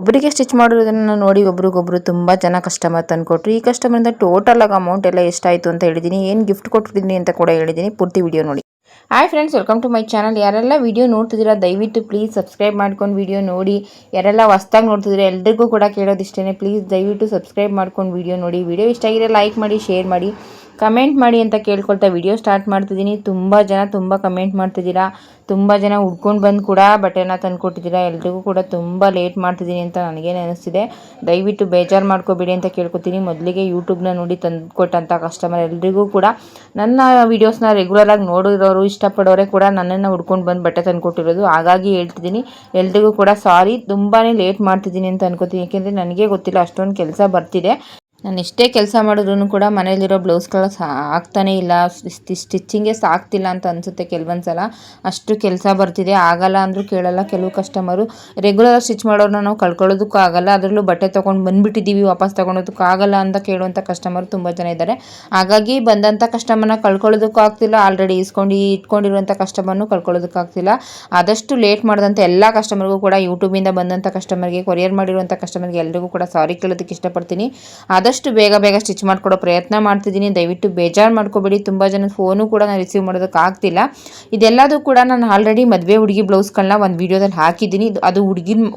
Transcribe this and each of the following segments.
ಒಬ್ಬರಿಗೆ ಸ್ಟಿಚ್ ಮಾಡಿರೋದನ್ನ ನೋಡಿ ಒಬ್ರಿಗೊಬ್ರು ತುಂಬ ಜನ ಕಸ್ಟಮರ್ ತಂದುಕೊಟ್ರು. ಈ ಕಸ್ಟಮರಿಂದ ಟೋಟಲ್ ಆಗಿ ಅಮೌಂಟ್ ಎಲ್ಲ ಎಷ್ಟಾಯಿತು ಅಂತ ಹೇಳಿದ್ದೀನಿ, ಏನು ಗಿಫ್ಟ್ ಕೊಟ್ಟಿದ್ದೀನಿ ಅಂತ ಕೂಡ ಹೇಳಿದ್ದೀನಿ. ಪೂರ್ತಿ ವಿಡಿಯೋ ನೋಡಿ. Hi friends, welcome to my channel. ಯಾರೆಲ್ಲ ವಿಡಿಯೋ ನೋಡ್ತಿದ್ದೀರಾ ದಯವಿಟ್ಟು ಪ್ಲೀಸ್ ಸಬ್ಸ್ಕ್ರೈಬ್ ಮಾಡ್ಕೊಂಡು ವಿಡಿಯೋ ನೋಡಿ. ಯಾರೆಲ್ಲ ಹೊಸ್ದಾಗಿ ನೋಡ್ತಿದ್ದೀರಾ ಎಲ್ರಿಗೂ ಕೂಡ ಕೇಳೋದಿಷ್ಟೇ, ಪ್ಲೀಸ್ ದಯವಿಟ್ಟು ಸಬ್ಸ್ಕ್ರೈಬ್ ಮಾಡ್ಕೊಂಡು ವಿಡಿಯೋ ನೋಡಿ. ವಿಡಿಯೋ ಇಷ್ಟ ಆಗಿದೆ ಲೈಕ್ ಮಾಡಿ, ಶೇರ್ ಮಾಡಿ, ಕಮೆಂಟ್ ಮಾಡಿ ಅಂತ ಕೇಳ್ಕೊಳ್ತಾ ವಿಡಿಯೋ ಸ್ಟಾರ್ಟ್ ಮಾಡ್ತಿದ್ದೀನಿ. ತುಂಬ ಜನ ತುಂಬ ಕಮೆಂಟ್ ಮಾಡ್ತಿದ್ದೀರಾ, ತುಂಬ ಜನ ಹುಡ್ಕೊಂಡು ಬಂದು ಕೂಡ ಬಟ್ಟೆನ ತಂದುಕೊಟ್ಟಿದ್ದೀರಾ. ಎಲ್ರಿಗೂ ಕೂಡ ತುಂಬ ಲೇಟ್ ಮಾಡ್ತಿದ್ದೀನಿ ಅಂತ ನನಗೇನು ಅನಿಸ್ತಿದೆ. ದಯವಿಟ್ಟು ಬೇಜಾರು ಮಾಡ್ಕೋಬೇಡಿ ಅಂತ ಕೇಳ್ಕೊತೀನಿ. ಮೊದಲಿಗೆ ಯೂಟ್ಯೂಬ್ನ ನೋಡಿ ತಂದುಕೊಟ್ಟಂಥ ಕಸ್ಟಮರ್ ಎಲ್ರಿಗೂ ಕೂಡ, ನನ್ನ ವೀಡಿಯೋಸ್ನ ರೆಗ್ಯುಲರಾಗಿ ನೋಡಿರೋರು ಇಷ್ಟಪಡೋರೆ ಕೂಡ ನನ್ನನ್ನು ಹುಡ್ಕೊಂಡು ಬಂದು ಬಟ್ಟೆ ತಂದುಕೊಟ್ಟಿರೋದು. ಹಾಗಾಗಿ ಹೇಳ್ತಿದ್ದೀನಿ ಎಲ್ರಿಗೂ ಕೂಡ ಸಾರಿ, ತುಂಬಾ ಲೇಟ್ ಮಾಡ್ತಿದ್ದೀನಿ ಅಂತ ಅನ್ಕೋತೀನಿ. ಏಕೆಂದರೆ ನನಗೆ ಗೊತ್ತಿಲ್ಲ, ಅಷ್ಟೊಂದು ಕೆಲಸ ಬರ್ತಿದೆ. ನಾನು ಎಷ್ಟೇ ಕೆಲಸ ಮಾಡಿದ್ರೂ ಕೂಡ ಮನೇಲಿರೋ ಬ್ಲೌಸ್ಗಳು ಆಗ್ತಾನೇ ಇಲ್ಲ, ಸ್ಟಿಚ್ಚಿಂಗೇ ಸಾಕ್ತಿಲ್ಲ ಅಂತ ಅನಿಸುತ್ತೆ ಕೆಲವೊಂದು ಸಲ. ಅಷ್ಟು ಕೆಲಸ ಬರ್ತಿದೆ, ಆಗಲ್ಲ ಅಂದರೂ ಕೇಳಲ್ಲ. ಕೆಲವು ಕಸ್ಟಮರು ರೆಗ್ಯುಲರ್ ಸ್ಟಿಚ್ ಮಾಡೋರನ್ನ ನಾವು ಕಳ್ಕೊಳ್ಳೋದಕ್ಕೂ ಆಗಲ್ಲ, ಅದರಲ್ಲೂ ಬಟ್ಟೆ ತೊಗೊಂಡು ಬಂದುಬಿಟ್ಟಿದ್ದೀವಿ ವಾಪಸ್ ತೊಗೊಳೋದಕ್ಕೂ ಆಗಲ್ಲ ಅಂತ ಕೇಳುವಂಥ ಕಸ್ಟಮರ್ ತುಂಬ ಜನ ಇದ್ದಾರೆ. ಹಾಗಾಗಿ ಬಂದಂಥ ಕಸ್ಟಮರ್ನ ಕಳ್ಕೊಳ್ಳೋದಕ್ಕೂ ಆಗ್ತಿಲ್ಲ, ಆಲ್ರೆಡಿ ಇಟ್ಕೊಂಡಿರುವಂಥ ಕಸ್ಟಮರ್ನು ಕಳ್ಕೊಳ್ಳೋದಕ್ಕೂ ಆಗ್ತಿಲ್ಲ. ಆದಷ್ಟು ಲೇಟ್ ಮಾಡಿದಂಥ ಎಲ್ಲ ಕಸ್ಟಮರ್ಗೂ ಕೂಡ, ಯೂಟ್ಯೂಬಿಂದ ಬಂದಂಥ ಕಸ್ಟಮರ್ಗೆ, ಕೊರಿಯರ್ ಮಾಡಿರುವಂಥ ಕಸ್ಟಮರ್ಗೆ ಎಲ್ರಿಗೂ ಕೂಡ ಸಾರಿ ಕೇಳೋದಕ್ಕೆ ಇಷ್ಟಪಡ್ತೀನಿ. ಆದಷ್ಟು ಬೇಗ ಸ್ಟಿಚ್ ಮಾಡಿಕೊಡೋ ಪ್ರಯತ್ನ ಮಾಡ್ತಿದ್ದೀನಿ. ದಯವಿಟ್ಟು ಬೇಜಾರು ಮಾಡ್ಕೋಬೇಡಿ. ತುಂಬ ಜನ ಫೋನು ಕೂಡ ನಾನು ರಿಸೀವ್ ಮಾಡೋದಕ್ಕೆ ಆಗ್ತಿಲ್ಲ. ಇದೆಲ್ಲದೂ ಕೂಡ ನಾನು ಆಲ್ರೆಡಿ ಮದುವೆ ಹುಡುಗಿ ಬ್ಲೌಸ್ಗಳನ್ನ ಒಂದು ವೀಡಿಯೋದಲ್ಲಿ ಹಾಕಿದ್ದೀನಿ. ಅದು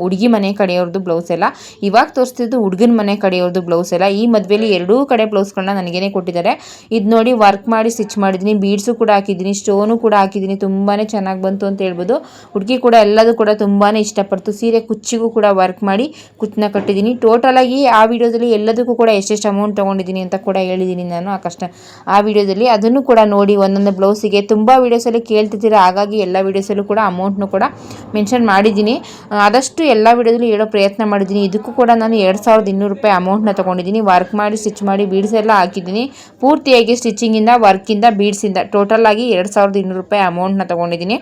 ಹುಡುಗಿ ಮನೆ ಕಡೆಯವ್ರದ್ದು ಬ್ಲೌಸ್ ಎಲ್ಲ. ಇವಾಗ ತೋರಿಸ್ತಿದ್ದು ಹುಡುಗನ ಮನೆ ಕಡೆಯವ್ರದ್ದು ಬ್ಲೌಸ್ ಎಲ್ಲ. ಈ ಮದುವೆಯಲ್ಲಿ ಎರಡೂ ಕಡೆ ಬ್ಲೌಸ್ಗಳನ್ನ ನನಗೇನೆ ಕೊಟ್ಟಿದ್ದಾರೆ. ಇದು ನೋಡಿ ವರ್ಕ್ ಮಾಡಿ ಸ್ಟಿಚ್ ಮಾಡಿದ್ದೀನಿ, ಬೀಡ್ಸು ಕೂಡ ಹಾಕಿದ್ದೀನಿ, ಸ್ಟೋನು ಕೂಡ ಹಾಕಿದ್ದೀನಿ. ತುಂಬಾ ಚೆನ್ನಾಗಿ ಬಂತು ಅಂತ ಹೇಳ್ಬೋದು. ಹುಡುಗಿ ಕೂಡ ಎಲ್ಲದೂ ಕೂಡ ತುಂಬಾ ಇಷ್ಟಪಡ್ತು. ಸೀರೆ ಕುಚ್ಚಿಗೂ ಕೂಡ ವರ್ಕ್ ಮಾಡಿ ಕುಚ್ಚನ್ನ ಕಟ್ಟಿದ್ದೀನಿ. ಟೋಟಲಾಗಿ ಆ ವಿಡಿಯೋದಲ್ಲಿ ಎಲ್ಲದಕ್ಕೂ ಕೂಡ ಎಷ್ಟೆಷ್ಟು ಅಮೌಂಟ್ ತೊಗೊಂಡಿದ್ದೀನಿ ಅಂತ ಕೂಡ ಹೇಳಿದ್ದೀನಿ ನಾನು ಆ ವಿಡಿಯೋದಲ್ಲಿ. ಅದನ್ನು ಕೂಡ ನೋಡಿ. ಒಂದೊಂದು ಬ್ಲೌಸಿಗೆ ತುಂಬ ವೀಡಿಯೋಸಲ್ಲಿ ಕೇಳ್ತಿದ್ದೀರಾ, ಹಾಗಾಗಿ ಎಲ್ಲ ವೀಡಿಯೋಸಲ್ಲೂ ಕೂಡ ಅಮೌಂಟ್ನು ಕೂಡ ಮೆನ್ಷನ್ ಮಾಡಿದ್ದೀನಿ. ಆದಷ್ಟು ಎಲ್ಲ ವೀಡಿಯೋದಲ್ಲಿ ಹೇಳೋ ಪ್ರಯತ್ನ ಮಾಡಿದ್ದೀನಿ. ಇದಕ್ಕೂ ಕೂಡ ನಾನು 2200 ರೂಪಾಯಿ ಅಮೌಂಟ್ನ ತೊಗೊಂಡಿದ್ದೀನಿ. ವರ್ಕ್ ಮಾಡಿ ಸ್ಟಿಚ್ ಮಾಡಿ ಬೀಡ್ಸ್ ಎಲ್ಲ ಹಾಕಿದ್ದೀನಿ. ಪೂರ್ತಿಯಾಗಿ ಸ್ಟಿಚಿಂಗಿಂದ, ವರ್ಕಿಂದ, ಬೀಡ್ಸಿಂದ ಟೋಟಲಾಗಿ 2200 ರೂಪಾಯಿ ಅಮೌಂಟ್ನ ತೊಗೊಂಡಿದ್ದೀನಿ.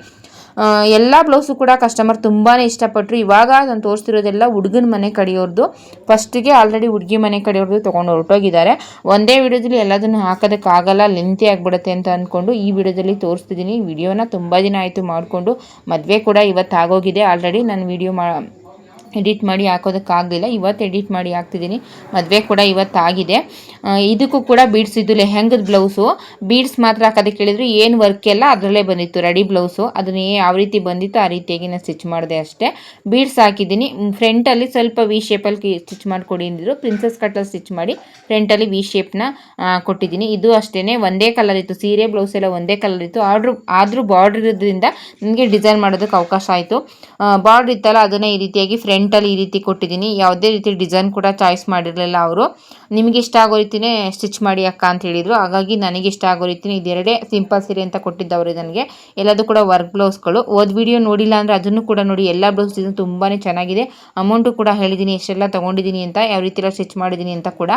ಎಲ್ಲ ಬ್ಲೌಸು ಕೂಡ ಕಸ್ಟಮರ್ ತುಂಬಾ ಇಷ್ಟಪಟ್ಟರು. ಇವಾಗ ನಾನು ತೋರಿಸ್ತಿರೋದೆಲ್ಲ ಹುಡುಗನ ಮನೆ ಕಡೆಯವ್ರದ್ದು. ಫಸ್ಟಿಗೆ ಆಲ್ರೆಡಿ ಹುಡುಗಿ ಮನೆ ಕಡೆಯವ್ರದ್ದು ತೊಗೊಂಡು ಹೊರಟೋಗಿದ್ದಾರೆ. ಒಂದೇ ವಿಡಿಯೋದಲ್ಲಿ ಎಲ್ಲದನ್ನು ಹಾಕೋದಕ್ಕಾಗಲ್ಲ, ಲೆಂತಿ ಆಗಿಬಿಡುತ್ತೆ ಅಂತ ಅಂದ್ಕೊಂಡು ಈ ವಿಡಿಯೋದಲ್ಲಿ ತೋರಿಸ್ತಿದ್ದೀನಿ. ವಿಡಿಯೋನ ತುಂಬ ದಿನ ಆಯಿತು ಮಾಡಿಕೊಂಡು, ಮದುವೆ ಕೂಡ ಇವತ್ತು ಆಗೋಗಿದೆ. ಆಲ್ರೆಡಿ ನಾನು ವಿಡಿಯೋ ಎಡಿಟ್ ಮಾಡಿ ಹಾಕೋದಕ್ಕಾಗಲಿಲ್ಲ, ಇವತ್ತು ಎಡಿಟ್ ಮಾಡಿ ಹಾಕ್ತಿದ್ದೀನಿ. ಮದುವೆ ಕೂಡ ಇವತ್ತಾಗಿದೆ. ಇದಕ್ಕೂ ಕೂಡ ಬೀಡ್ಸ್, ಇದು ಲೆಹಂಗದ ಬ್ಲೌಸು. ಬೀಡ್ಸ್ ಮಾತ್ರ ಹಾಕೋದಕ್ಕೆ ಹೇಳಿದ್ರು, ಏನು ವರ್ಕ್ ಎಲ್ಲ ಅದರಲ್ಲೇ ಬಂದಿತ್ತು, ರೆಡಿ ಬ್ಲೌಸು. ಅದನ್ನು ಯಾವ ರೀತಿ ಬಂದಿತ್ತು ಆ ರೀತಿಯಾಗಿ ನಾನು ಸ್ಟಿಚ್ ಮಾಡಿದೆ ಅಷ್ಟೇ. ಬೀಡ್ಸ್ ಹಾಕಿದ್ದೀನಿ. ಫ್ರಂಟಲ್ಲಿ ಸ್ವಲ್ಪ ವಿ ಶೇಪಲ್ಲಿ ಸ್ಟಿಚ್ ಮಾಡಿಕೊಡಿ ಅಂದಿದ್ರು. ಪ್ರಿನ್ಸಸ್ ಕಟ್ಟಲ್ಲಿ ಸ್ಟಿಚ್ ಮಾಡಿ ಫ್ರಂಟಲ್ಲಿ ವಿ ಶೇಪ್ನ ಕೊಟ್ಟಿದ್ದೀನಿ. ಇದು ಅಷ್ಟೇ ಒಂದೇ ಕಲರ್ ಇತ್ತು, ಸೀರೆ ಬ್ಲೌಸ್ ಎಲ್ಲ ಒಂದೇ ಕಲರ್ ಇತ್ತು. ಆದರೂ ಬಾರ್ಡ್ರ್ ಇರೋದ್ರಿಂದ ನನಗೆ ಡಿಸೈನ್ ಮಾಡೋದಕ್ಕೆ ಅವಕಾಶ ಆಯಿತು. ಬಾರ್ಡ್ರ್ ಇತ್ತಲ್ಲ, ಅದನ್ನು ಈ ರೀತಿಯಾಗಿ ಫ್ರಂಟಲ್ಲಿ ಈ ರೀತಿ ಕೊಟ್ಟಿದ್ದೀನಿ. ಯಾವುದೇ ರೀತಿ ಡಿಸೈನ್ ಕೂಡ ಚಾಯ್ಸ್ ಮಾಡಿರಲಿಲ್ಲ ಅವರು. ನಿಮಗೆ ಇಷ್ಟ ಆಗೋ ರೀತಿಯೇ ಸ್ಟಿಚ್ ಮಾಡಿ ಅಕ್ಕ ಅಂತ ಹೇಳಿದರು. ಹಾಗಾಗಿ ನನಗೆ ಇಷ್ಟ ಆಗೋ ರೀತಿಯೇ ಇದೆರಡೇ ಸಿಂಪಲ್ ಸೀರೆ ಅಂತ ಕೊಟ್ಟಿದ್ದವರು ನನಗೆ. ಎಲ್ಲದೂ ಕೂಡ ವರ್ಕ್ ಬ್ಲೌಸ್ಗಳು. ವಿಡಿಯೋ ನೋಡಿಲ್ಲ ಅಂದರೆ ಅದನ್ನು ಕೂಡ ನೋಡಿ. ಎಲ್ಲ ಬ್ಲೌಸ್ ಇದು ತುಂಬಾ ಚೆನ್ನಾಗಿದೆ. ಅಮೌಂಟು ಕೂಡ ಹೇಳಿದ್ದೀನಿ ಎಷ್ಟೆಲ್ಲ ತೊಗೊಂಡಿದ್ದೀನಿ ಅಂತ, ಯಾವ ರೀತಿ ಎಲ್ಲ ಸ್ಟಿಚ್ ಮಾಡಿದ್ದೀನಿ ಅಂತ ಕೂಡ.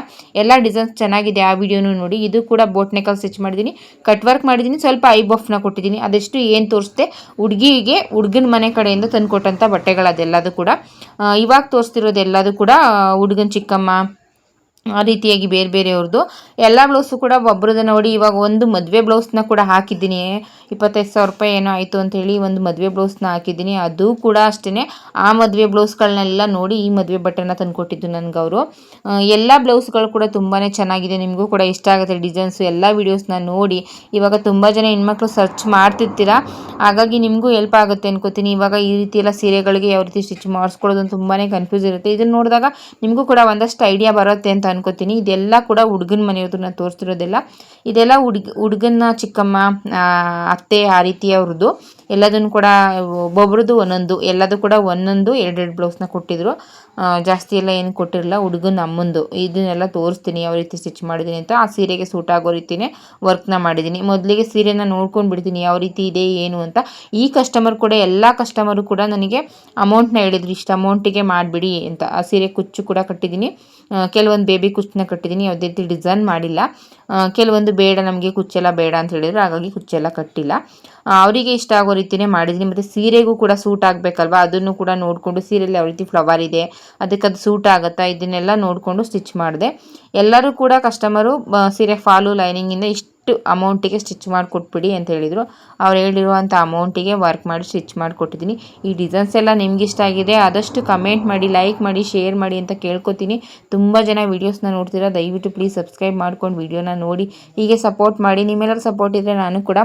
ಎಲ್ಲ ಡಿಸೈನ್ಸ್ ಚೆನ್ನಾಗಿದೆ, ಆ ವಿಡಿಯೋನು ನೋಡಿ. ಇದು ಕೂಡ ಬೋಟ್ ನೆಕಲ್ಲಿ ಸ್ಟಿಚ್ ಮಾಡಿದ್ದೀನಿ, ಕಟ್ ವರ್ಕ್ ಮಾಡಿದ್ದೀನಿ, ಸ್ವಲ್ಪ ಐ ಬಫ್ನ ಕೊಟ್ಟಿದ್ದೀನಿ. ಅದೆಷ್ಟು ಏನು ತೋರಿಸ್ದೆ, ಹುಡುಗನ ಮನೆ ಕಡೆಯಿಂದ ತಂದುಕೊಟ್ಟಂಥ ಬಟ್ಟೆಗಳು ಅದೆಲ್ಲದು ಕೂಡ. ಇವಾಗ ತೋರಿಸ್ತಿರೋದೆಲ್ಲದು ಕೂಡ ಹುಡುಗನ ಚಿಕ್ಕಮ್ಮ ಆ ರೀತಿಯಾಗಿ ಬೇರೆ ಬೇರೆಯವ್ರದ್ದು ಎಲ್ಲ ಬ್ಲೌಸು ಕೂಡ ಒಬ್ರದ್ದು ನೋಡಿ. ಇವಾಗ ಒಂದು ಮದುವೆ ಬ್ಲೌಸ್ನ ಕೂಡ ಹಾಕಿದ್ದೀನಿ. 25,000 ರೂಪಾಯಿ ಏನೋ ಆಯಿತು ಅಂತೇಳಿ ಒಂದು ಮದುವೆ ಬ್ಲೌಸ್ನ ಹಾಕಿದ್ದೀನಿ. ಅದು ಕೂಡ ಅಷ್ಟೇ, ಆ ಮದುವೆ ಬ್ಲೌಸ್ಗಳನ್ನೆಲ್ಲ ನೋಡಿ ಈ ಮದುವೆ ಬಟ್ಟೆನ ತಂದುಕೊಟ್ಟಿದ್ದು ನನಗೆ ಅವರು. ಎಲ್ಲ ಬ್ಲೌಸ್ಗಳು ಕೂಡ ತುಂಬಾ ಚೆನ್ನಾಗಿದೆ. ನಿಮಗೂ ಕೂಡ ಇಷ್ಟ ಆಗುತ್ತೆ ಡಿಸೈನ್ಸು. ಎಲ್ಲ ವೀಡಿಯೋಸ್ನ ನೋಡಿ. ಇವಾಗ ತುಂಬ ಜನ ಹೆಣ್ಮಕ್ಳು ಸರ್ಚ್ ಮಾಡ್ತಿರ್ತೀರ, ಹಾಗಾಗಿ ನಿಮಗೂ ಹೆಲ್ಪ್ ಆಗುತ್ತೆ ಅನ್ಕೋತೀನಿ. ಇವಾಗ ಈ ರೀತಿ ಎಲ್ಲ ಸೀರೆಗಳಿಗೆ ಯಾವ ರೀತಿ ಸ್ಟಿಚ್ ಮಾಡಿಸ್ಕೊಳ್ಳೋದು ಅಂತ ತುಂಬಾ ಕನ್ಫ್ಯೂಸ್ ಇರುತ್ತೆ. ಇದನ್ನು ನೋಡಿದಾಗ ನಿಮಗೂ ಕೂಡ ಒಂದಷ್ಟು ಐಡಿಯಾ ಬರುತ್ತೆ ಅಂತ ಅನ್ಕೋತೀನಿ. ಇದೆಲ್ಲ ಕೂಡ ಹುಡುಗನ ಮನೆಯವ್ರದ್ದು ನಾನು ತೋರಿಸ್ತಿರೋದೆಲ್ಲ. ಇದೆಲ್ಲ ಹುಡುಗನ ಚಿಕ್ಕಮ್ಮ, ಅತ್ತೆ ಆ ರೀತಿಯವ್ರದ್ದು. ಎಲ್ಲದನ್ನು ಕೂಡ ಒಬ್ಬೊಬ್ರದ್ದು ಒಂದೊಂದು, ಎಲ್ಲದೂ ಕೂಡ ಒಂದೊಂದು 2 ಬ್ಲೌಸ್ನ ಕೊಟ್ಟಿದ್ರು. ಜಾಸ್ತಿ ಎಲ್ಲ ಏನು ಕೊಟ್ಟಿರಲಿಲ್ಲ. ಹುಡುಗನ ಅಮ್ಮಂದು ಇದನ್ನೆಲ್ಲ ತೋರಿಸ್ತೀನಿ ಯಾವ ರೀತಿ ಸ್ಟಿಚ್ ಮಾಡಿದ್ದೀನಿ ಅಂತ. ಆ ಸೀರೆಗೆ ಸೂಟ್ ಆಗೋ ರೀತಿಯೇ ವರ್ಕ್ನ ಮಾಡಿದ್ದೀನಿ. ಮೊದಲಿಗೆ ಸೀರೆನ ನೋಡ್ಕೊಂಡು ಬಿಡ್ತೀನಿ ಯಾವ ರೀತಿ ಇದೆ ಏನು ಅಂತ. ಈ ಕಸ್ಟಮರ್ ಕೂಡ, ಎಲ್ಲ ಕಸ್ಟಮರು ಕೂಡ ನನಗೆ ಅಮೌಂಟ್ನ ಹೇಳಿದ್ರು, ಇಷ್ಟು ಅಮೌಂಟಿಗೆ ಮಾಡಿಬಿಡಿ ಅಂತ. ಆ ಸೀರೆ ಕುಚ್ಚು ಕೂಡ ಕಟ್ಟಿದ್ದೀನಿ. ಕೆಲವೊಂದು ಬೇಬಿ ಕುಚ್ಚನ್ನ ಕಟ್ಟಿದ್ದೀನಿ, ಯಾವುದೇ ರೀತಿ ಡಿಸೈನ್ ಮಾಡಿಲ್ಲ. ಕೆಲವೊಂದು ಬೇಡ, ನಮಗೆ ಕುಚ್ಚೆಲ್ಲ ಬೇಡ ಅಂತ ಹೇಳಿದ್ರು, ಹಾಗಾಗಿ ಕುಚ್ಚೆಲ್ಲ ಕಟ್ಟಿಲ್ಲ. ಅವರಿಗೆ ಇಷ್ಟ ಆಗೋ ರೀತಿಯೇ ಮಾಡಿದ್ದೀನಿ. ಮತ್ತು ಸೀರೆಗೂ ಕೂಡ ಸೂಟ್ ಆಗಬೇಕಲ್ವ, ಅದನ್ನು ಕೂಡ ನೋಡಿಕೊಂಡು ಸೀರೆಯಲ್ಲಿ ಯಾವ ರೀತಿ ಫ್ಲವರ್ ಇದೆ, ಅದಕ್ಕೆ ಅದು ಸೂಟ್ ಆಗುತ್ತಾ, ಇದನ್ನೆಲ್ಲ ನೋಡಿಕೊಂಡು ಸ್ಟಿಚ್ ಮಾಡಿದೆ. ಎಲ್ಲರೂ ಕೂಡ ಕಸ್ಟಮರು ಸೀರೆ ಫಾಲು ಲೈನಿಂಗಿಂದ ಇಷ್ಟು ಅಮೌಂಟಿಗೆ ಸ್ಟಿಚ್ ಮಾಡಿ ಕೊಟ್ಬಿಡಿ ಅಂತ ಹೇಳಿದರು. ಅವ್ರು ಹೇಳಿರುವಂಥ ಅಮೌಂಟಿಗೆ ವರ್ಕ್ ಮಾಡಿ ಸ್ಟಿಚ್ ಮಾಡಿಕೊಟ್ಟಿದ್ದೀನಿ. ಈ ಡಿಸೈನ್ಸ್ ಎಲ್ಲ ನಿಮ್ಗೆ ಇಷ್ಟ ಆಗಿದೆ ಆದಷ್ಟು ಕಮೆಂಟ್ ಮಾಡಿ, ಲೈಕ್ ಮಾಡಿ, ಶೇರ್ ಮಾಡಿ ಅಂತ ಕೇಳ್ಕೊತೀನಿ. ತುಂಬ ಜನ ವೀಡಿಯೋಸ್ನ ನೋಡ್ತೀರಾ, ದಯವಿಟ್ಟು ಪ್ಲೀಸ್ ಸಬ್ಸ್ಕ್ರೈಬ್ ಮಾಡ್ಕೊಂಡು ವೀಡಿಯೋನ ನೋಡಿ ಹೀಗೆ ಸಪೋರ್ಟ್ ಮಾಡಿ. ನಿಮ್ಮೆಲ್ಲರ ಸಪೋರ್ಟ್ ಇದ್ದರೆ ನಾನು ಕೂಡ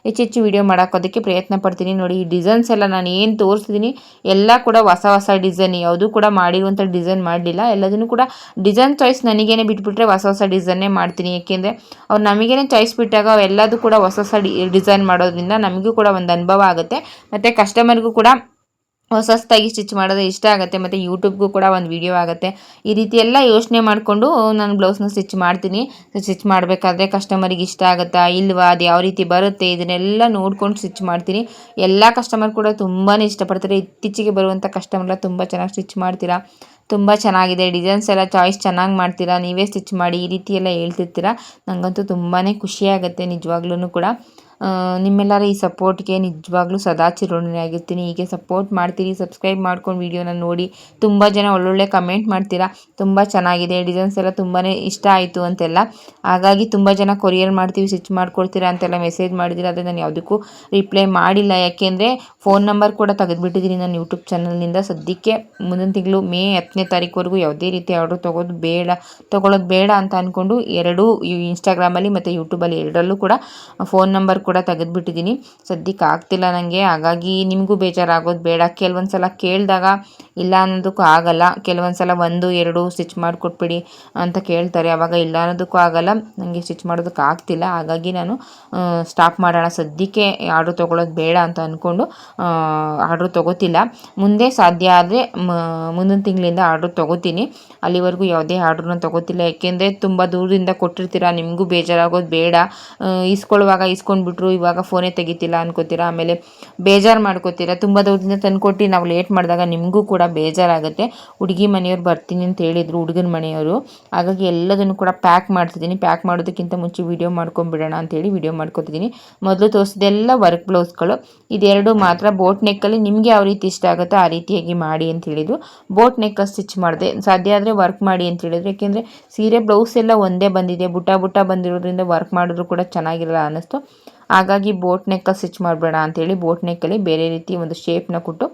ಹೆಚ್ಚೆಚ್ಚು ವೀಡಿಯೋ ಮಾಡೋಕ್ಕೋದಕ್ಕೆ ಪ್ರಯತ್ನ ಪಡ್ತೀನಿ. ನೋಡಿ, ಈ ಡಿಸೈನ್ಸ್ ಎಲ್ಲ ನಾನು ಏನು ತೋರಿಸ್ತಿದ್ದೀನಿ ಎಲ್ಲ ಕೂಡ ಹೊಸ ಹೊಸ ಡಿಸೈನ್, ಯಾವುದೂ ಕೂಡ ಮಾಡಿರುವಂಥ ಡಿಸೈನ್ ಮಾಡಲಿಲ್ಲ. ಎಲ್ಲದನ್ನು ಕೂಡ ಡಿಸೈನ್ ಚಾಯ್ಸ್ ನನಗೇನೆ ಬಿಟ್ಬಿಟ್ರೆ ಹೊಸ ಹೊಸ ಡಿಸೈನ್ನೇ ಮಾಡ್ತೀನಿ. ಏಕೆಂದರೆ ಅವ್ರು ನಮಗೇನೆ ಚಾಯ್ಸ್ ಬಿಟ್ಟಾಗ ಅವೆಲ್ಲದೂ ಕೂಡ ಹೊಸ ಹೊಸ ಡಿಸೈನ್ ಮಾಡೋದ್ರಿಂದ ನಮಗೂ ಕೂಡ ಒಂದು ಅನುಭವ ಆಗುತ್ತೆ, ಮತ್ತು ಕಸ್ಟಮರ್ಗೂ ಕೂಡ ಹೊಸದಾಗಿ ಸ್ಟಿಚ್ ಮಾಡೋದು ಇಷ್ಟ ಆಗುತ್ತೆ, ಮತ್ತು ಯೂಟ್ಯೂಬ್ಗೂ ಕೂಡ ಒಂದು ವಿಡಿಯೋ ಆಗುತ್ತೆ. ಈ ರೀತಿ ಎಲ್ಲ ಯೋಚನೆ ಮಾಡಿಕೊಂಡು ನಾನು ಬ್ಲೌಸ್ನ ಸ್ಟಿಚ್ ಮಾಡ್ತೀನಿ. ಸ್ಟಿಚ್ ಮಾಡಬೇಕಾದ್ರೆ ಕಸ್ಟಮರಿಗೆ ಇಷ್ಟ ಆಗುತ್ತಾ ಇಲ್ವಾ, ಅದು ಯಾವ ರೀತಿ ಬರುತ್ತೆ ಇದನ್ನೆಲ್ಲ ನೋಡ್ಕೊಂಡು ಸ್ಟಿಚ್ ಮಾಡ್ತೀನಿ. ಎಲ್ಲ ಕಸ್ಟಮರ್ ಕೂಡ ತುಂಬಾ ಇಷ್ಟಪಡ್ತಾರೆ. ಇತ್ತೀಚೆಗೆ ಬರುವಂಥ ಕಸ್ಟಮರ್ನ ತುಂಬ ಚೆನ್ನಾಗಿ ಸ್ಟಿಚ್ ಮಾಡ್ತೀರಾ, ತುಂಬ ಚೆನ್ನಾಗಿದೆ, ಡಿಸೈನ್ಸ್ ಎಲ್ಲ ಚಾಯ್ಸ್ ಚೆನ್ನಾಗಿ ಮಾಡ್ತೀರಾ, ನೀವೇ ಸ್ಟಿಚ್ ಮಾಡಿ ಈ ರೀತಿ ಎಲ್ಲ ಹೇಳ್ತಿರ್ತೀರ. ನನಗಂತೂ ತುಂಬಾ ಖುಷಿಯಾಗುತ್ತೆ ನಿಜವಾಗ್ಲೂ ಕೂಡ. ನಿಮ್ಮೆಲ್ಲರ ಈ ಸಪೋರ್ಟ್ಗೆ ನಿಜವಾಗ್ಲೂ ಸದಾ ಚಿರಋಣಿಯಾಗಿರ್ತೀನಿ. ಹೀಗೆ ಸಪೋರ್ಟ್ ಮಾಡ್ತೀರಿ, ಸಬ್ಸ್ಕ್ರೈಬ್ ಮಾಡ್ಕೊಂಡು ವೀಡಿಯೋನ ನೋಡಿ. ತುಂಬ ಜನ ಒಳ್ಳೊಳ್ಳೆ ಕಮೆಂಟ್ ಮಾಡ್ತೀರಾ, ತುಂಬ ಚೆನ್ನಾಗಿದೆ, ಡಿಸೈನ್ಸ್ ಎಲ್ಲ ತುಂಬಾ ಇಷ್ಟ ಆಯಿತು ಅಂತೆಲ್ಲ. ಹಾಗಾಗಿ ತುಂಬ ಜನ ಕೊರಿಯರ್ ಮಾಡ್ತೀವಿ, ಸ್ಟಿಚ್ ಮಾಡ್ಕೊಡ್ತೀರಾ ಅಂತೆಲ್ಲ ಮೆಸೇಜ್ ಮಾಡಿದ್ದೀರಾ. ಆದರೆ ನಾನು ಯಾವುದಕ್ಕೂ ರಿಪ್ಲೈ ಮಾಡಿಲ್ಲ, ಯಾಕೆಂದರೆ ಫೋನ್ ನಂಬರ್ ಕೂಡ ತೆಗೆದುಬಿಟ್ಟಿದ್ದೀನಿ ನಾನು ಯೂಟ್ಯೂಬ್ ಚಾನಲ್ನಿಂದ. ಸದ್ಯಕ್ಕೆ ಮುಂದಿನ ತಿಂಗಳು ಮೇ 10ನೇ ತಾರೀಕುವರೆಗೂ ಯಾವುದೇ ರೀತಿ ಆರ್ಡ್ರ್ ತೊಗೊಳ್ಳೋದು ಬೇಡ ಅಂತ ಅಂದ್ಕೊಂಡು ಎರಡೂ ಇನ್ಸ್ಟಾಗ್ರಾಮಲ್ಲಿ ಮತ್ತು ಯೂಟ್ಯೂಬಲ್ಲಿ ಎರಡರಲ್ಲೂ ಕೂಡ ಫೋನ್ ನಂಬರ್ ಕೂಡ ತೆಗೆದುಬಿಟ್ಟಿದ್ದೀನಿ. ಸದ್ಯಕ್ಕೆ ಆಗ್ತಿಲ್ಲ ನನಗೆ, ಹಾಗಾಗಿ ನಿಮಗೂ ಬೇಜಾರಾಗೋದು ಬೇಡ. ಕೆಲವೊಂದು ಸಲ ಕೇಳಿದಾಗ ಇಲ್ಲ ಅನ್ನೋದಕ್ಕೂ ಆಗಲ್ಲ. ಕೆಲವೊಂದು ಸಲ 1, 2 ಸ್ಟಿಚ್ ಮಾಡಿಕೊಟ್ಬಿಡಿ ಅಂತ ಕೇಳ್ತಾರೆ, ಆವಾಗ ಇಲ್ಲ ಅನ್ನೋದಕ್ಕೂ ಆಗಲ್ಲ, ನನಗೆ ಸ್ಟಿಚ್ ಮಾಡೋದಕ್ಕೆ ಆಗ್ತಿಲ್ಲ. ಹಾಗಾಗಿ ನಾನು ಸ್ಟಾಪ್ ಮಾಡೋಣ, ಸದ್ಯಕ್ಕೆ ಆರ್ಡ್ರ್ ತೊಗೊಳ್ಳೋದು ಬೇಡ ಅಂತ ಅಂದ್ಕೊಂಡು ಆರ್ಡ್ರ್ ತೊಗೋತಿಲ್ಲ. ಮುಂದೆ ಸಾಧ್ಯ ಆದರೆ ಮುಂದಿನ ತಿಂಗಳಿಂದ ಆರ್ಡ್ರ್ ತೊಗೋತೀನಿ. ಅಲ್ಲಿವರೆಗೂ ಯಾವುದೇ ಆರ್ಡ್ರನ್ನ ತೊಗೋತಿಲ್ಲ, ಯಾಕೆಂದರೆ ತುಂಬ ದೂರದಿಂದ ಕೊಟ್ಟಿರ್ತೀರ, ನಿಮಗೂ ಬೇಜಾರಾಗೋದು ಬೇಡ. ಇಸ್ಕೊಳ್ಳುವಾಗ ಇಸ್ಕೊಂಡ್ಬಿಟ್ರು, ಇವಾಗ ಫೋನೇ ತೆಗಿತಿಲ್ಲ ಅನ್ಕೋತೀರಾ, ಆಮೇಲೆ ಬೇಜಾರು ಮಾಡ್ಕೋತೀರಾ. ತುಂಬ ದೂರದಿಂದ ತಂದುಕೊಟ್ಟು ನಾವು ಲೇಟ್ ಮಾಡಿದಾಗ ನಿಮಗೂ ಕೂಡ ಬೇಜಾರಾಗುತ್ತೆ. ಹುಡುಗಿ ಮನೆಯವ್ರು ಬರ್ತೀನಿ ಅಂತ ಹೇಳಿದರು, ಹುಡುಗನ ಮನೆಯವರು. ಹಾಗಾಗಿ ಎಲ್ಲದನ್ನು ಕೂಡ ಪ್ಯಾಕ್ ಮಾಡ್ತಿದ್ದೀನಿ. ಪ್ಯಾಕ್ ಮಾಡೋದಕ್ಕಿಂತ ಮುಂಚೆ ವೀಡಿಯೋ ಮಾಡ್ಕೊಂಬಿಡೋಣ ಅಂತೇಳಿ ವೀಡಿಯೋ ಮಾಡ್ಕೊತಿದ್ದೀನಿ. ಮೊದಲು ತೋರಿಸಿದೆಲ್ಲ ವರ್ಕ್ ಬ್ಲೌಸ್ಗಳು, ಇದೆರಡು ಮಾತ್ರ ಬೋಟ್ ನೆಕ್ಕಲ್ಲಿ ನಿಮಗೆ ಯಾವ ರೀತಿ ಇಷ್ಟ ಆಗುತ್ತೋ ಆ ರೀತಿಯಾಗಿ ಮಾಡಿ ಅಂತ ಹೇಳಿದರು. ಬೋಟ್ ನೆಕ್ಕ ಸ್ಟಿಚ್ ಮಾಡಿದೆ, ಸಾಧ್ಯ ಆದರೆ ವರ್ಕ್ ಮಾಡಿ ಅಂತ ಹೇಳಿದ್ರು. ಯಾಕೆಂದರೆ ಸೀರೆ ಬ್ಲೌಸ್ ಎಲ್ಲ ಒಂದೇ ಬಂದಿದೆ, ಬುಟ್ಟ ಬಂದಿರೋದ್ರಿಂದ ವರ್ಕ್ ಮಾಡಿದ್ರು ಕೂಡ ಚೆನ್ನಾಗಿರಲ್ಲ ಅನ್ನಿಸ್ತು. ಹಾಗಾಗಿ ಬೋಟ್ ನೆಕ್ಕ ಸ್ಟಿಚ್ ಮಾಡಬೇಡ ಅಂತೇಳಿ ಬೋಟ್ ನೆಕ್ಕಲ್ಲಿ ಬೇರೆ ರೀತಿ ಒಂದು ಶೇಪ್ನ ಕೊಟ್ಟು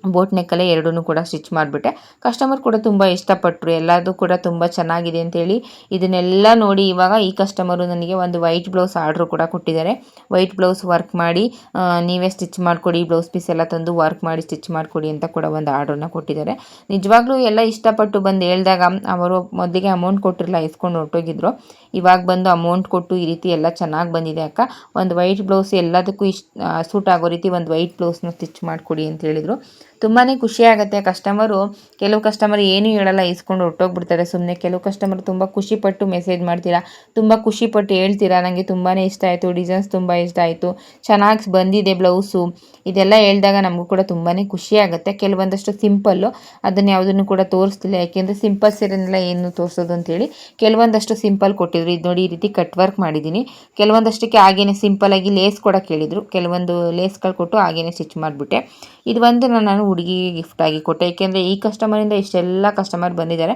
ಬೋಟ್ ನೆಕ್ಕಲ್ಲೇ ಎರಡೂ ಕೂಡ ಸ್ಟಿಚ್ ಮಾಡಿಬಿಟ್ಟೆ. ಕಸ್ಟಮರ್ ಕೂಡ ತುಂಬ ಇಷ್ಟಪಟ್ಟರು, ಎಲ್ಲದೂ ಕೂಡ ತುಂಬ ಚೆನ್ನಾಗಿದೆ ಅಂತೇಳಿ. ಇದನ್ನೆಲ್ಲ ನೋಡಿ ಇವಾಗ ಈ ಕಸ್ಟಮರು ನನಗೆ ಒಂದು ವೈಟ್ ಬ್ಲೌಸ್ ಆರ್ಡ್ರು ಕೂಡ ಕೊಟ್ಟಿದ್ದಾರೆ. ವೈಟ್ ಬ್ಲೌಸ್ ವರ್ಕ್ ಮಾಡಿ ನೀವೇ ಸ್ಟಿಚ್ ಮಾಡಿಕೊಡಿ, ಬ್ಲೌಸ್ ಪೀಸ್ ಎಲ್ಲ ತಂದು ವರ್ಕ್ ಮಾಡಿ ಸ್ಟಿಚ್ ಮಾಡಿಕೊಡಿ ಅಂತ ಕೂಡ ಒಂದು ಆರ್ಡ್ರನ್ನ ಕೊಟ್ಟಿದ್ದಾರೆ. ನಿಜವಾಗ್ಲೂ ಎಲ್ಲ ಇಷ್ಟಪಟ್ಟು ಬಂದು ಹೇಳಿದಾಗ ಅವರು ಮೊದಲಿಗೆ ಅಮೌಂಟ್ ಕೊಟ್ಟಿರಲಿಲ್ಲ, ಇಸ್ಕೊಂಡು ಹೊರಟೋಗಿದ್ರು. ಇವಾಗ ಬಂದು ಅಮೌಂಟ್ ಕೊಟ್ಟು ಈ ರೀತಿ ಎಲ್ಲ ಚೆನ್ನಾಗಿ ಬಂದಿದೆ ಅಕ್ಕ, ಒಂದು ವೈಟ್ ಬ್ಲೌಸ್ ಎಲ್ಲದಕ್ಕೂ ಸೂಟ್ ಆಗೋ ರೀತಿ ಒಂದು ವೈಟ್ ಬ್ಲೌಸ್ನ ಸ್ಟಿಚ್ ಮಾಡಿಕೊಡಿ ಅಂತ ಹೇಳಿದರು. ತುಂಬಾ ಖುಷಿಯಾಗುತ್ತೆ. ಕೆಲವು ಕಸ್ಟಮರ್ ಏನೂ ಹೇಳಲ್ಲ, ಇಸ್ಕೊಂಡು ಹೊರಟೋಗ್ಬಿಡ್ತಾರೆ ಸುಮ್ಮನೆ. ಕೆಲವು ಕಸ್ಟಮರ್ ತುಂಬ ಖುಷಿಪಟ್ಟು ಮೆಸೇಜ್ ಮಾಡ್ತೀರಾ, ತುಂಬ ಖುಷಿಪಟ್ಟು ಹೇಳ್ತೀರಾ, ನನಗೆ ತುಂಬಾ ಇಷ್ಟ ಆಯಿತು, ಡಿಸೈನ್ಸ್ ತುಂಬ ಇಷ್ಟ ಆಯಿತು, ಚೆನ್ನಾಗಿ ಬಂದಿದೆ ಬ್ಲೌಸು, ಇದೆಲ್ಲ ಹೇಳಿದಾಗ ನಮಗೂ ಕೂಡ ತುಂಬಾ ಖುಷಿಯಾಗುತ್ತೆ. ಕೆಲವೊಂದಷ್ಟು ಸಿಂಪಲ್ಲು, ಅದನ್ನು ಯಾವುದನ್ನು ಕೂಡ ತೋರಿಸ್ತಿಲ್ಲ, ಯಾಕೆಂದರೆ ಸಿಂಪಲ್ ಸೀರೆನೆಲ್ಲ ಏನು ತೋರಿಸೋದು ಅಂತೇಳಿ ಕೆಲವೊಂದಷ್ಟು ಸಿಂಪಲ್ ಕೊಟ್ಟಿದ್ರು. ಇದು ನೋಡಿ, ಈ ರೀತಿ ಕಟ್ ವರ್ಕ್ ಮಾಡಿದ್ದೀನಿ. ಕೆಲವೊಂದಷ್ಟಕ್ಕೆ ಹಾಗೇನೆ ಸಿಂಪಲ್ಲಾಗಿ ಲೇಸ್ ಕೂಡ ಕೇಳಿದರು, ಕೆಲವೊಂದು ಲೇಸ್ಗಳು ಕೊಟ್ಟು ಹಾಗೇನೆ ಸ್ಟಿಚ್ ಮಾಡಿಬಿಟ್ಟೆ. ಇದು ಒಂದು ನಾನು ಹುಡುಗಿಗೆ ಗಿಫ್ಟಾಗಿ ಕೊಟ್ಟೆ, ಏಕೆಂದರೆ ಈ ಕಸ್ಟಮರಿಂದ ಇಷ್ಟೆಲ್ಲ ಕಸ್ಟಮರ್ ಬಂದಿದ್ದಾರೆ.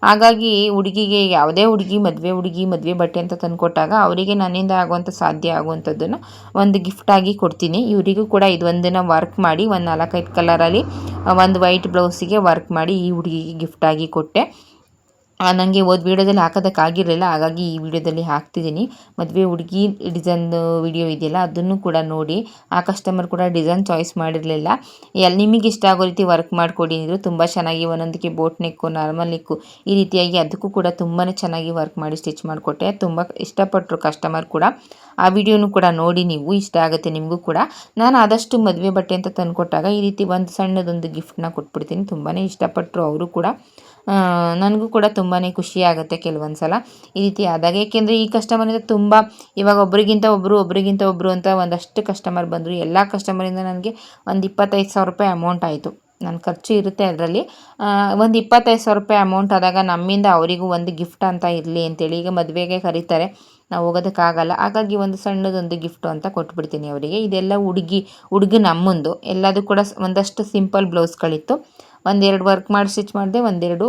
ಹಾಗಾಗಿ ಹುಡುಗಿಗೆ ಯಾವುದೇ ಮದುವೆ ಬಟ್ಟೆ ಅಂತ ತಂದುಕೊಟ್ಟಾಗ ಅವರಿಗೆ ನನ್ನಿಂದ ಆಗುವಂಥ ಸಾಧ್ಯ ಆಗುವಂಥದ್ದನ್ನು ಒಂದು ಗಿಫ್ಟಾಗಿ ಕೊಡ್ತೀನಿ. ಇವರಿಗೂ ಕೂಡ ಇದೊಂದನ್ನು ವರ್ಕ್ ಮಾಡಿ ಒಂದು 4-5 ಕಲರಲ್ಲಿ ಒಂದು ವೈಟ್ ಬ್ಲೌಸಿಗೆ ವರ್ಕ್ ಮಾಡಿ ಈ ಹುಡುಗಿಗೆ ಗಿಫ್ಟಾಗಿ ಕೊಟ್ಟೆ. ನನಗೆ ವೀಡಿಯೋದಲ್ಲಿ ಹಾಕೋದಕ್ಕಾಗಿರಲಿಲ್ಲ, ಹಾಗಾಗಿ ಈ ವಿಡಿಯೋದಲ್ಲಿ ಹಾಕ್ತಿದ್ದೀನಿ. ಮದುವೆ ಹುಡುಗಿ ಡಿಸೈನ್ ವಿಡಿಯೋ ಇದೆಯಲ್ಲ, ಅದನ್ನು ಕೂಡ ನೋಡಿ. ಆ ಕಸ್ಟಮರ್ ಕೂಡ ಡಿಸೈನ್ ಚಾಯ್ಸ್ ಮಾಡಿರಲಿಲ್ಲ, ನಿಮಗೆ ಇಷ್ಟ ಆಗೋ ರೀತಿ ವರ್ಕ್ ಮಾಡಿಕೊಡಿ ಅಂದರು. ತುಂಬ ಚೆನ್ನಾಗಿ ಒಂದೊಂದಕ್ಕೆ ಬೋಟ್ ನೆಕ್ಕು, ನಾರ್ಮಲ್ ನೆಕ್ಕು ಈ ರೀತಿಯಾಗಿ ಅದಕ್ಕೂ ಕೂಡ ತುಂಬಾ ಚೆನ್ನಾಗಿ ವರ್ಕ್ ಮಾಡಿ ಸ್ಟಿಚ್ ಮಾಡಿಕೊಟ್ಟೆ. ತುಂಬ ಇಷ್ಟಪಟ್ಟರು ಕಸ್ಟಮರ್ ಕೂಡ. ಆ ವಿಡಿಯೋನು ಕೂಡ ನೋಡಿ, ನೀವು ಇಷ್ಟ ಆಗುತ್ತೆ ನಿಮಗೂ ಕೂಡ. ನಾನು ಆದಷ್ಟು ಮದುವೆ ಬಟ್ಟೆ ಅಂತ ತಂದುಕೊಟ್ಟಾಗ ಈ ರೀತಿ ಒಂದು ಸಣ್ಣದೊಂದು ಗಿಫ್ಟನ್ನ ಕೊಟ್ಬಿಡ್ತೀನಿ. ತುಂಬಾ ಇಷ್ಟಪಟ್ಟರು ಅವರು ಕೂಡ. ನನಗೂ ಕೂಡ ತುಂಬಾ ಖುಷಿಯಾಗುತ್ತೆ ಕೆಲವೊಂದು ಸಲ ಈ ರೀತಿ ಆದಾಗ. ಏಕೆಂದರೆ ಈ ಕಸ್ಟಮರಿಂದ ತುಂಬ ಇವಾಗ ಒಬ್ಬರಿಗಿಂತ ಒಬ್ಬರು ಅಂತ ಒಂದಷ್ಟು ಕಸ್ಟಮರ್ ಬಂದರು. ಎಲ್ಲ ಕಸ್ಟಮರಿಂದ ನನಗೆ ಒಂದು 25,000 ರೂಪಾಯಿ ಅಮೌಂಟ್ ಆಯಿತು. ನನ್ನ ಖರ್ಚು ಇರುತ್ತೆ ಅದರಲ್ಲಿ. ಒಂದು 25,000 ರೂಪಾಯಿ ಅಮೌಂಟ್ ಆದಾಗ ನಮ್ಮಿಂದ ಅವರಿಗೂ ಒಂದು ಗಿಫ್ಟ್ ಅಂತ ಇರಲಿ ಅಂತೇಳಿ, ಈಗ ಮದುವೆಗೆ ಕರೀತಾರೆ, ನಾವು ಹೋಗೋದಕ್ಕಾಗಲ್ಲ, ಹಾಗಾಗಿ ಒಂದು ಸಣ್ಣದೊಂದು ಗಿಫ್ಟು ಅಂತ ಕೊಟ್ಬಿಡ್ತೀನಿ ಅವರಿಗೆ. ಇದೆಲ್ಲ ಹುಡುಗನ ಅಮ್ಮಂದು, ಎಲ್ಲದೂ ಕೂಡ ಒಂದಷ್ಟು ಸಿಂಪಲ್ ಬ್ಲೌಸ್ಗಳಿತ್ತು. ಒಂದೆರಡು ವರ್ಕ್ ಮಾಡಿ ಸ್ಟಿಚ್ ಮಾಡಿದೆ, ಒಂದೆರಡು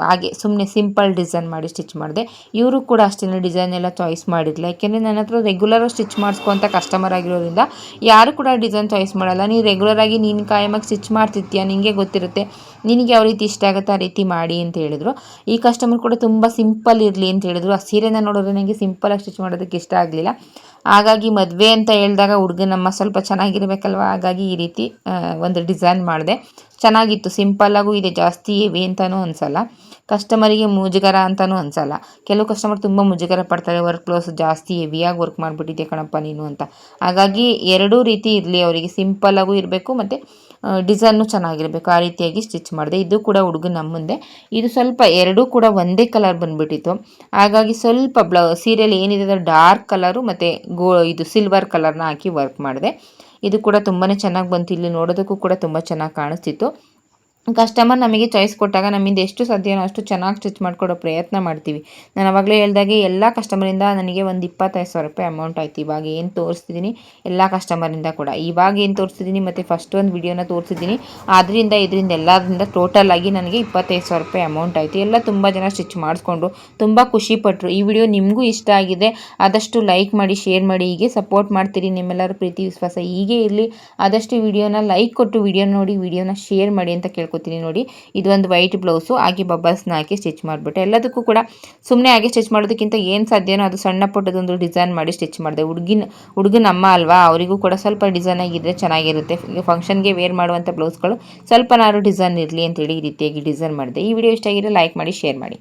ಹಾಗೆ ಸುಮ್ಮನೆ ಸಿಂಪಲ್ ಡಿಸೈನ್ ಮಾಡಿ ಸ್ಟಿಚ್ ಮಾಡಿದೆ. ಇವರು ಕೂಡ ಅಷ್ಟೇ ಡಿಸೈನ್ ಎಲ್ಲ ಚಾಯ್ಸ್ ಮಾಡಿರಲಿಲ್ಲ, ಯಾಕೆಂದರೆ ನನ್ನ ಹತ್ರ ರೆಗ್ಯುಲರ್ ಸ್ಟಿಚ್ ಮಾಡಿಸ್ಕೊಂತ ಕಸ್ಟಮರ್ ಆಗಿರೋದ್ರಿಂದ ಯಾರು ಕೂಡ ಡಿಸೈನ್ ಚಾಯ್ಸ್ ಮಾಡಲ್ಲ. ನೀವು ರೆಗ್ಯುಲರ್ ಆಗಿ ನೀನು ಕಾಯಮಾಗಿ ಸ್ಟಿಚ್ ಮಾಡ್ತಿರ್ತೀಯ, ನಿನಗೆ ಗೊತ್ತಿರುತ್ತೆ, ನಿನಗೆ ಯಾವ ರೀತಿ ಇಷ್ಟ ಆಗುತ್ತೆ ಆ ರೀತಿ ಮಾಡಿ ಅಂತ ಹೇಳಿದರು. ಈ ಕಸ್ಟಮರ್ ಕೂಡ ತುಂಬ ಸಿಂಪಲ್ ಇರಲಿ ಅಂತ ಹೇಳಿದ್ರು. ಆ ಸೀರೆನ ನೋಡಿದ್ರೆ ನನಗೆ ಸಿಂಪಲಾಗಿ ಸ್ಟಿಚ್ ಮಾಡೋದಕ್ಕೆ ಇಷ್ಟ ಆಗಲಿಲ್ಲ. ಹಾಗಾಗಿ ಮದುವೆ ಅಂತ ಹೇಳಿದಾಗ ಹುಡುಗನಮ್ಮ ಸ್ವಲ್ಪ ಚೆನ್ನಾಗಿರ್ಬೇಕಲ್ವ, ಹಾಗಾಗಿ ಈ ರೀತಿ ಒಂದು ಡಿಸೈನ್ ಮಾಡಿದೆ. ಚೆನ್ನಾಗಿತ್ತು, ಸಿಂಪಲ್ಲಾಗೂ ಇದೆ, ಜಾಸ್ತಿ ಹೆವಿ ಅಂತಲೂ ಅನಿಸಲ್ಲ, ಕಸ್ಟಮರಿಗೆ ಮುಜುಗರ ಅಂತಲೂ ಅನಿಸಲ್ಲ. ಕೆಲವು ಕಸ್ಟಮರ್ ತುಂಬ ಮುಜುಗರ ಪಡ್ತಾರೆ, ವರ್ಕ್ ಕ್ಲೋಸ್ ಜಾಸ್ತಿ ಹೆವಿಯಾಗಿ ವರ್ಕ್ ಮಾಡಿಬಿಟ್ಟಿದ್ದೆ ಕಣಪ್ಪ ನೀನು ಅಂತ. ಹಾಗಾಗಿ ಎರಡೂ ರೀತಿ ಇರಲಿ, ಅವರಿಗೆ ಸಿಂಪಲ್ಲಾಗೂ ಇರಬೇಕು ಮತ್ತು ಡಿಸೈನು ಚೆನ್ನಾಗಿರಬೇಕು, ಆ ರೀತಿಯಾಗಿ ಸ್ಟಿಚ್ ಮಾಡಿದೆ. ಇದು ಕೂಡ ಹುಡುಗನ ಅಮ್ಮಂದೆ. ಇದು ಸ್ವಲ್ಪ ಎರಡೂ ಕೂಡ ಒಂದೇ ಕಲರ್ ಬಂದುಬಿಟ್ಟಿತ್ತು, ಹಾಗಾಗಿ ಸ್ವಲ್ಪ ಸೀರೆಯಲ್ಲಿ ಏನಿದೆ ಅದು ಡಾರ್ಕ್ ಕಲರು ಮತ್ತು ಇದು ಸಿಲ್ವರ್ ಕಲರ್ನ ಹಾಕಿ ವರ್ಕ್ ಮಾಡಿದೆ. ಇದು ಕೂಡ ತುಂಬಾ ಚೆನ್ನಾಗಿ ಬಂತು, ಇಲ್ಲಿ ನೋಡೋದಕ್ಕೂ ಕೂಡ ತುಂಬ ಚೆನ್ನಾಗಿ ಕಾಣಿಸ್ತಿತ್ತು. ಕಸ್ಟಮರ್ ನಮಗೆ ಚಾಯ್ಸ್ ಕೊಟ್ಟಾಗ ನಮ್ಮಿಂದ ಎಷ್ಟು ಸಾಧ್ಯನೋ ಅಷ್ಟು ಚೆನ್ನಾಗಿ ಸ್ಟಿಚ್ ಮಾಡಿಕೊಡೋ ಪ್ರಯತ್ನ ಮಾಡ್ತೀವಿ. ನಾನು ಆವಾಗಲೇ ಹೇಳಿದಾಗೆ ಎಲ್ಲ ಕಸ್ಟಮರಿಂದ ನನಗೆ ಒಂದು 25,000 ರೂಪಾಯಿ ಅಮೌಂಟ್ ಆಯಿತು. ಇವಾಗ ಏನು ತೋರಿಸ್ತಿದ್ದೀನಿ ಎಲ್ಲ ಕಸ್ಟಮರಿಂದ ಕೂಡ, ಇವಾಗ ಏನು ತೋರಿಸ್ತಿದ್ದೀನಿ ಮತ್ತು ಫಸ್ಟ್ ಒಂದು ವಿಡಿಯೋನ ತೋರಿಸಿದ್ದೀನಿ, ಅದರಿಂದ ಇದರಿಂದ ಎಲ್ಲದರಿಂದ ಟೋಟಲ್ ಆಗಿ ನನಗೆ 25,000 ರೂಪಾಯಿ ಅಮೌಂಟ್ ಆಯಿತು. ಎಲ್ಲ ತುಂಬ ಜನ ಸ್ಟಿಚ್ ಮಾಡಿಸ್ಕೊಂಡು ತುಂಬ ಖುಷಿಪಟ್ಟರು. ಈ ವಿಡಿಯೋ ನಿಮಗೂ ಇಷ್ಟ ಆಗಿದೆ, ಆದಷ್ಟು ಲೈಕ್ ಮಾಡಿ, ಶೇರ್ ಮಾಡಿ, ಹೀಗೆ ಸಪೋರ್ಟ್ ಮಾಡ್ತೀರಿ. ನಿಮ್ಮೆಲ್ಲರ ಪ್ರೀತಿ ವಿಶ್ವಾಸ ಹೀಗೆ ಇರಲಿ. ಆದಷ್ಟು ವಿಡಿಯೋನ ಲೈಕ್ ಕೊಟ್ಟು ವಿಡಿಯೋ ನೋಡಿ, ವಿಡಿಯೋನ ಶೇರ್ ಮಾಡಿ ಅಂತ ಕೇಳ್ಕೊತೀನಿ. ನೋಡಿ, ಇದು ಒಂದು ವೈಟ್ ಬ್ಲೌಸು ಹಾಗೆ ಬಬಲ್ಸ್ನ ಹಾಕಿ ಸ್ಟಿಚ್ ಮಾಡಿಬಿಟ್ಟೆ. ಎಲ್ಲದಕ್ಕೂ ಕೂಡ ಸುಮ್ಮನೆ ಹಾಗೆ ಸ್ಟಿಚ್ ಮಾಡೋದಕ್ಕಿಂತ ಏನು ಸಾಧ್ಯನೋ ಅದು ಸಣ್ಣ ಪುಟ್ಟದೊಂದು ಡಿಸೈನ್ ಮಾಡಿ ಸ್ಟಿಚ್ ಮಾಡಿದೆ. ಹುಡುಗನ ಅಮ್ಮ ಅಲ್ವಾ, ಅವರಿಗೂ ಕೂಡ ಸ್ವಲ್ಪ ಡಿಸೈನ್ ಆಗಿದ್ದರೆ ಚೆನ್ನಾಗಿರುತ್ತೆ. ಫಂಕ್ಷನ್ಗೆ ವೇರ್ ಮಾಡುವಂಥ ಬ್ಲೌಸ್ಗಳು ಸ್ವಲ್ಪನಾದ್ರು ಡಿಸೈನ್ ಇರಲಿ ಅಂತೇಳಿ ಈ ರೀತಿಯಾಗಿ ಡಿಸೈನ್ ಮಾಡಿದೆ. ಈ ವಿಡಿಯೋ ಇಷ್ಟ ಆಗಿದ್ರೆ ಲೈಕ್ ಮಾಡಿ, ಶೇರ್ ಮಾಡಿ.